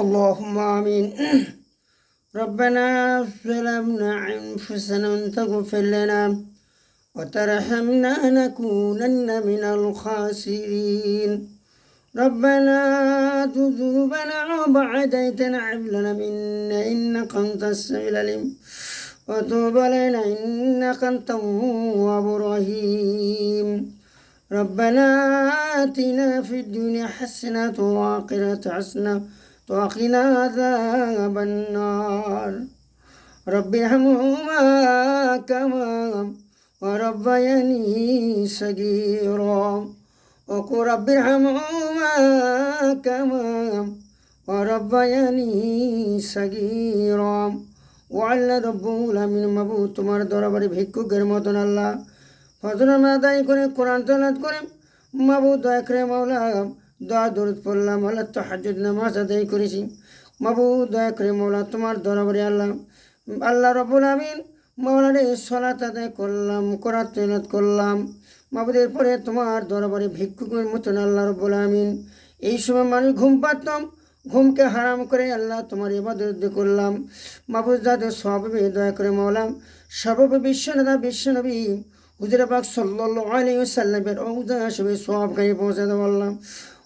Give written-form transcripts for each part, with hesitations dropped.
اللهم آمين. ربنا ظلمنا أنفسنا وإن تغفر لنا وترحمنا لنكونن من الخاسرين. ربنا ذنوبنا وبعد إذ هب لنا منا إنك أنت السميع العليم وتوب علينا إنك أنت التواب الرحيم. ربنا آتنا في الدنيا حسنة وآخرة حسنة وقنا عذاب النار. رب ارحمهما كما وربياني صغيرا وقل رب ارحمهما كما وربياني صغيرا وعلى ربه لمن মাবুদ তোমার দরবারে ভিক্ষুকের মতন আল্লাহ ফজর আদায় করে কোরআন তেলাওয়াত করে মাবুদ দয়া করে মাওলা দোয়া দরুদ পড়লাম আল্লাহ তাহাজ্জুদ নামাজ আদায় করেছি মাবুদ দয়া করে মাওলা তোমার দরবারে আল্লাহ রাব্বুল আমিন মাওলা রে সালাত আদায় করলাম কোরআন তেলাওয়াত করলাম মাবুদের পরে তোমার দরবারে ভিক্ষুকের মতন আল্লাহ রাব্বুল আমিন এই সময় মানুষ ঘুম পাড়তাম ঘুমকে হারাম করে আল্লাহ তোমার ইবাদত করলাম মাবুদ যাদের সবে দয়া করে মাওলা সর্বপ্রথম বিশ্বনবী হুজুর পাক সাল্লাল্লাহু আলাইহি ওয়াসাল্লামের রওজা শরীফে সওয়াব গায়ে পৌঁছে দাও আল্লাহ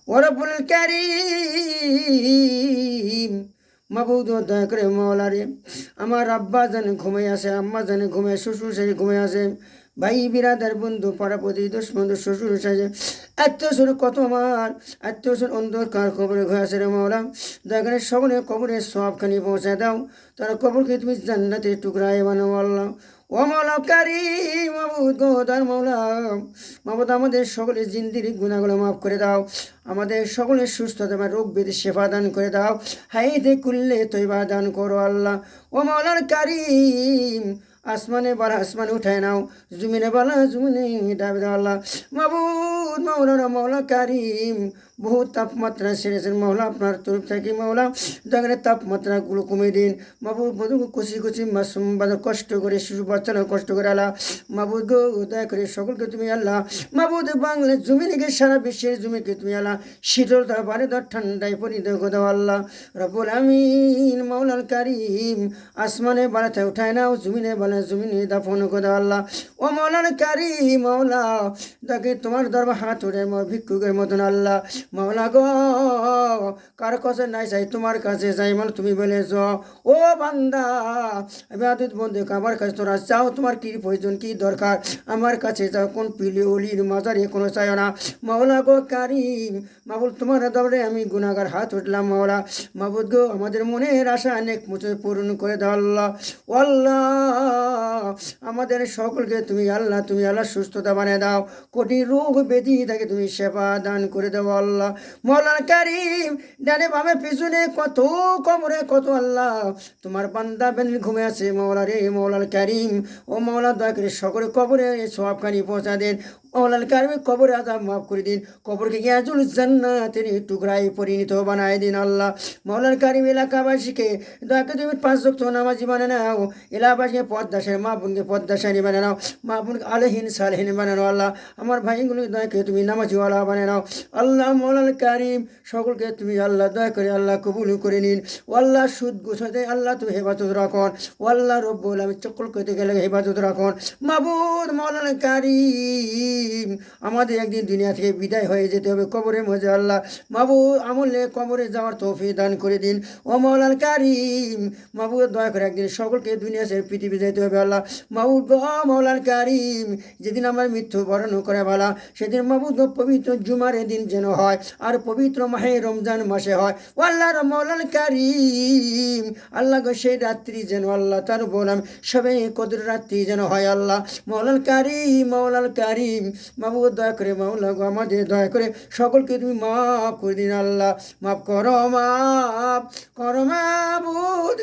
ওয়া রাব্বুল কারীম মাবুদ দয়া করে মাওলা রে আমার আব্বা জানে ঘুমিয়ে আসে আম্মা জানে ঘুমিয়ে শ্বশুর শাশুড়ি ঘুমিয়ে আসে ভাই বিরাদার বন্ধু পাড়াপতি দুশ্মন শ্বশুর শাশুড়ি আত্মীয় কত আমার আত্মীয় অন্ধকার কবরে ঘুরে আসে রে মাওলা দয়া করে সকলে কবরে সওয়াবখানি পৌঁছে দাও তার কবরকে তুমি জান্নাতের টুকরায় বানাও আল্লাহ ও মাওলা কারীম মাবুদ গোদার মাওলা মাবুদ আমাদের সকলের জিন্দিগির গুনাহগুলো মাফ করে দাও আমাদের সকলের সুস্থতা বা রোগ ব্যাধি শেফা দান করে দাও হাইতে কুল্লে তৈবা দান করো আল্লাহ ও মাওলার কারীম আসমানে বালা আসমানে উঠায় নাও জমিনে বালা জমিনে ডাবে দাও আল্লাহ মাবুদ মাওলা কারীম বহুত তাপমাত্রা সেরেছেন মাওলা আপনার তরফ থেকে মাওলা দয়া তাপমাত্রাগুলো কমে দিন মাবুদ কচি মাসুম কষ্ট করে শিশু বাচ্চারা কষ্ট করে আল্লাহ মাবুদ গো দয়া করে সকলকে তুমি আল্লাহ মাবুদ বাংলার জমিনকে সারা বিশ্বের জমিকে তুমি আল্লাহ শীতলতা বারে দাও ঠান্ডায় পরিণত করে দাও আল্লাহ রব্বুল আমিন মাওলাল কারীম আসমানে বালাতে উঠায় নাও জমিনে বালা জমিনে দাফন করে দাও আল্লাহ ও মাওলাল কারীম মাওলা দেখে তোমার দরবার হাত উঠে ভিক্ষুকের মতন আল্লাহ মাওলা গো কার কাছে নাই চাই তোমার কাছে চাই মানে তুমি বলেছ ও বান্দা ইবাদত বন্দে আমার কাছে তোরা চাও তোমার কি প্রয়োজন কি দরকার আমার কাছে যাও কোন পিলি অলির মাজারে কোনো চাইও না মাওলা গো কারীম মাবুদ তোমার দরবারে আমি গুনাহগার হাত উঠলাম মাওলা মাবুদ গো আমাদের মনের আশা অনেক মুছে পূরণ করে দাও আল্লাহ আল্লাহ আমাদের সকলকে তুমি আল্লাহ সুস্থতা বানিয়ে দাও কোটি রোগ ব্যাধি থেকে তুমি সেবা দান করে দাও আল্লাহ মাওলানা কারীম ডানে বামে পিছনে কত কবরে কত আল্লাহ তোমার বান্দা বেনিল ঘুমে আছে মাওলা রে মাওলানা কারীম ও মাওলা দয়া করে সকলে কবরে সওয়াবখানি পৌঁছা দেন মাওলানা কারীম কবরে আযাব মাফ করে দিন কবরকে ইয়াজুল জান্নাতের টুকরায় পরিণত বানায় দিন আল্লাহ মাওলানা কারীম এলাকাবাসীকে দয়া করে তুমি 5 ওয়াক্ত নামাজি বানিয়ে নাও এলাকাবাসীকে পদ্মাশালী মা বোনকে পদ্মাশালী বানিয়ে নাও মা বোনকে আলহিন সালহিন বানিয়ে নাও আল্লাহ আমার ভাইগুলো দয়া করে তুমি নামাজিওয়ালা বানিয়ে নাও আল্লাহ মাওলানা কারীম সকলকে তুমি আল্লাহ দয়া করে আল্লাহ কবুল করে নিন ও আল্লাহ সুদ গুছাতে আল্লাহ তুমি হেফাজত রাখুন ও আল্লাহ রব্বুল আমিন চক্কল করতে গেলে হেফাজত রাখুন মাবুদ মাওলানা কারীম আমাদের একদিন দুনিয়া থেকে বিদায় হয়ে যেতে হবে কবরের মধ্যে আল্লাহ মাবুদ আমলে কবরে যাওয়ার তৌফিক দান করে দিন ও মাওলানা কারীম মাবুদ দয়া করে একদিন সকলকে দুনিয়া ছেড়ে পৃথিবী যেতে হবে আল্লাহ মাবুদ গো মাওলানা কারীম যেদিন আমার মৃত্যু বরণ করে বলা সেদিন মাবুদ পবিত্র জুমার দিন যেন হয় আর পবিত্র মাহে রমজান মাসে হয় ও আল্লাহর মাওলানা কারীম আল্লাহ গো সেই রাত্রি যেন আল্লাহ তার বললাম সবে কদর রাত্রি যেন হয় আল্লাহ মাওলানা কারীম মাবুদ দয়া করে মাওলা গো আমাদের দয়া করে সকলকে তুমি মাফ করে দিন আল্লাহ মাফ করো মাবুদ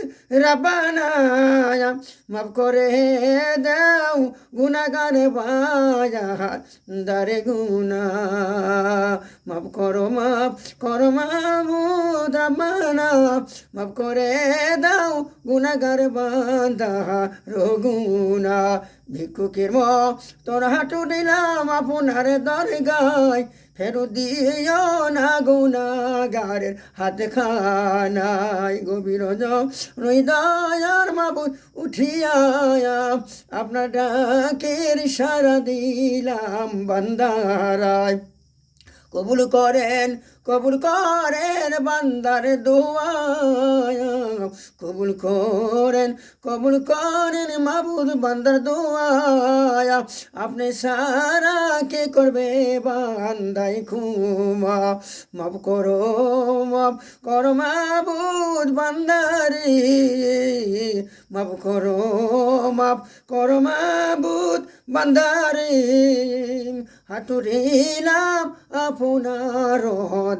রাব্বানা মাফ করে দাও গুনাহগার দারে গুনাহ মাফ করো মাবুদ রাব্বানা মাফ করে দাও গুনাহগার বান্দা রগুনা ভিক্ষুকের তোর হাঁটু দিলাম আপনার দরগায় ফেরত দিও না গুনাহগারের হাত খানা গভীর হৃদয়ার মাবুদ উঠিয়া আপনার ডাকের সারা দিলাম বান্দারায় কবুল করেন বান্দার দোয়া কবুল করেন মাবুদ বান্দার দোয়া আপনি সারা কে করবে বান্দাই খুমা মাফ করো মাবুদ বান্দারে মাফ করো মাবুদ বান্দারে হাতুরিলাম আপনার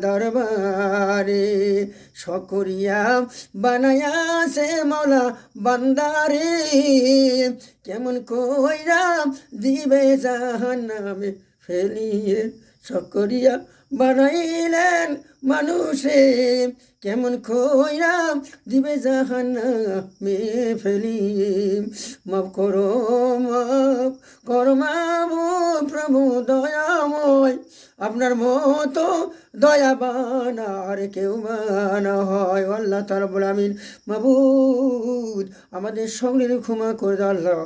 দরবারে সকরিয়া বানায়াছে মৌলা বান্দারে কেমন কইরা দিবে জাহান্নামে ফেলিয়ে সকরিয়া বানাইলেন মানুষে কেমন কইরা দিবে জাহান্নামে ফেলিয়ে মাফ করো মাবুদ প্রভু দয়াময় আপনার মতো দয়াবান আর কেউ মানা হয় আল্লাহ রাব্বুল আমিন মাবুদ আমাদের সকলের ক্ষমা করে দাও আল্লাহ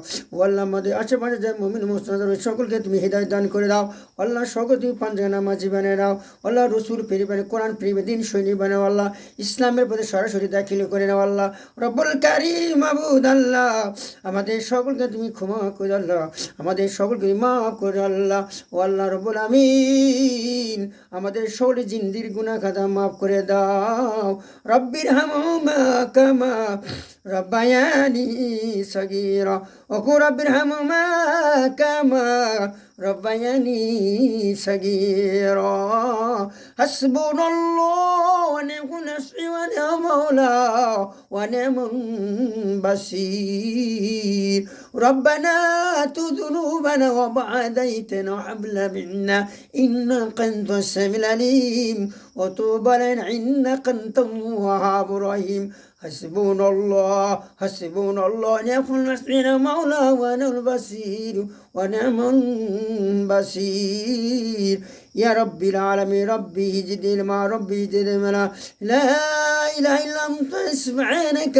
আল্লাহ আমাদের আশেপাশে যে মুমিন মুসলমান সকলকে তুমি হিদায়াত দান করে দাও আল্লাহ সকল তুমি পাঁচজনা নামাজি বানিয়ে দাও আল্লাহ রসুল প্রিয় কোরআন প্রিয় দিন সৈনিক বানাও আল্লাহ ইসলামের প্রতি সরাসরি দাখিল করে নাও আল্লাহ রব্বুল কারীম মাবুদ আল্লাহ আমাদের সকলকে তুমি ক্ষমা করে আল্লাহ আমাদের সকলকে মাফ করে আল্লাহ ও আল্লাহ রব্বুল আমিন আমাদের সকল জিন্দির গুনাহ খাতা মাফ করে দাও রব্বির হামহুমা কামা রব্বায়ানি সগীরা ওগো রব্বির হামহুমা কামা রব্বায়ানি সগীরা হাসবুনাল্লাহু ওয়া নি'মাল ওয়াকিল ওয়া নি'মাল মাওলা ওয়া নি'মাল বাসীর ربنا ذنوبنا وبعديتنا وهب لنا إنك أنت السميع العليم وتوب علينا إنك أنت التواب الرحيم حسبنا الله نعم النصير مولى ونعم البصير ونعم البصير يا رب العالمين ربي جد ما ربي جد ملا لا إله إلا أنت سبحانك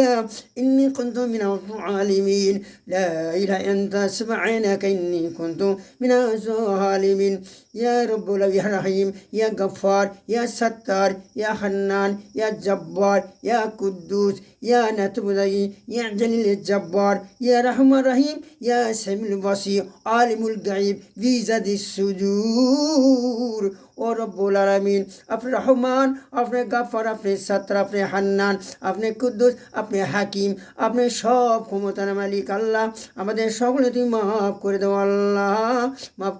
إني كنت من الظالمين لا إله إلا أنت سبحانك إني كنت من الظالمين يا رب يا رحيم يا غفار يا ستار يا حنان يا جبار يا قدوس يا نتبذي يا جليل الجبار يا رحمن الرحيم يا سميع البصير عالم الغيب بذات الصدور ও রব্বুল আলামিন আপনি রহমান আপনি গাফফার আপনি সাত্তার আপনি হান্নান আপনি কুদ্দুস আপনি হাকিম আপনি সব ক্ষমতার মালিক আল্লাহ আমাদের সকলে তুমি মাফ করে দাও আল্লাহ মাফ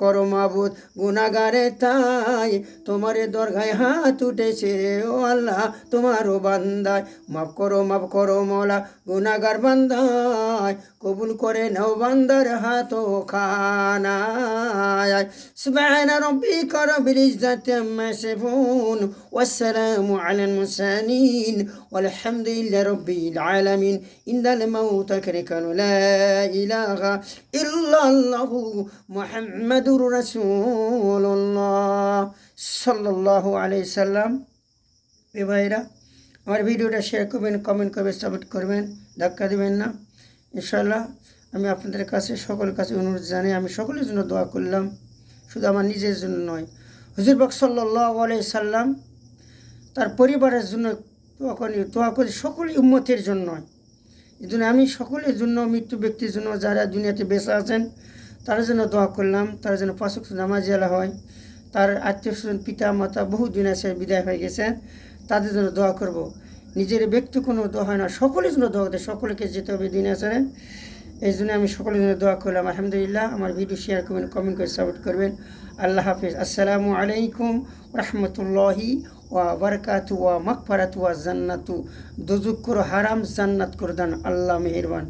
করো মাবুদ গুনাহগারে তাই তোমারে দরগায় হাত উঠেছে ও আল্লাহ তোমারও বান্দায় মাফ করো মওলা গুনাহগার বান্দায় কবুল করে নাও বান্দার হাত খানায় সুবহান রাব্বিকা رب العزة عما يصفون والسلام على المرسلين والحمد لله رب العالمين إن الموت كركن لا إله إلا الله محمد رسول الله صلى الله عليه وسلم ভাইরা আমার ভিডিওটা শেয়ার করবেন কমেন্ট করবেন সাপোর্ট করবেন ধাক্কা দিবেন না ইনশাআল্লাহ আমি আপনাদের কাছে সকলের কাছে অনুরোধ জানাই আমি সকলের জন্য দোয়া করলাম শুধু আমার নিজের জন্য নয় হুজুর পাক সাল্লাল্লাহু আলাইহি সাল্লাম তার পরিবারের জন্য দোয়া করি সকল উম্মতের জন্য এই জন্য আমি সকলের জন্য মৃত্যু ব্যক্তির জন্য যারা দুনিয়াতে বেঁচে আছেন তার জন্য দোয়া করলাম তার জন্য পাঁচ ওয়াক্ত নামাজ আলা হয় তার আত্মীয় স্বজন পিতা মাতা বহু দুনিয়া ছেড়ে বিদায় হয়ে গেছেন তাদের জন্য দোয়া করব নিজের ব্যক্তি কোনো দোয়া হয় না সকলের জন্য দোয়া করতে সকলকে যেতে হবে দুনিয়া ছেড়ে এই জন্য আমি সকলের জন্য দোয়া করলাম আলহামদুলিল্লাহ আমার ভিডিও শেয়ার করবেন কমেন্ট করে সাপোর্ট করবেন আল্লাহ হাফিজ আসসালামু আলাইকুম রহমতুল্লাহি ওয়া বারাকাতু ওয়া মাগফিরাতু ওয়া জান্নাতু দুজুক করে হারাম জান্নাত করে দেন আল্লাহ মেহেরবান।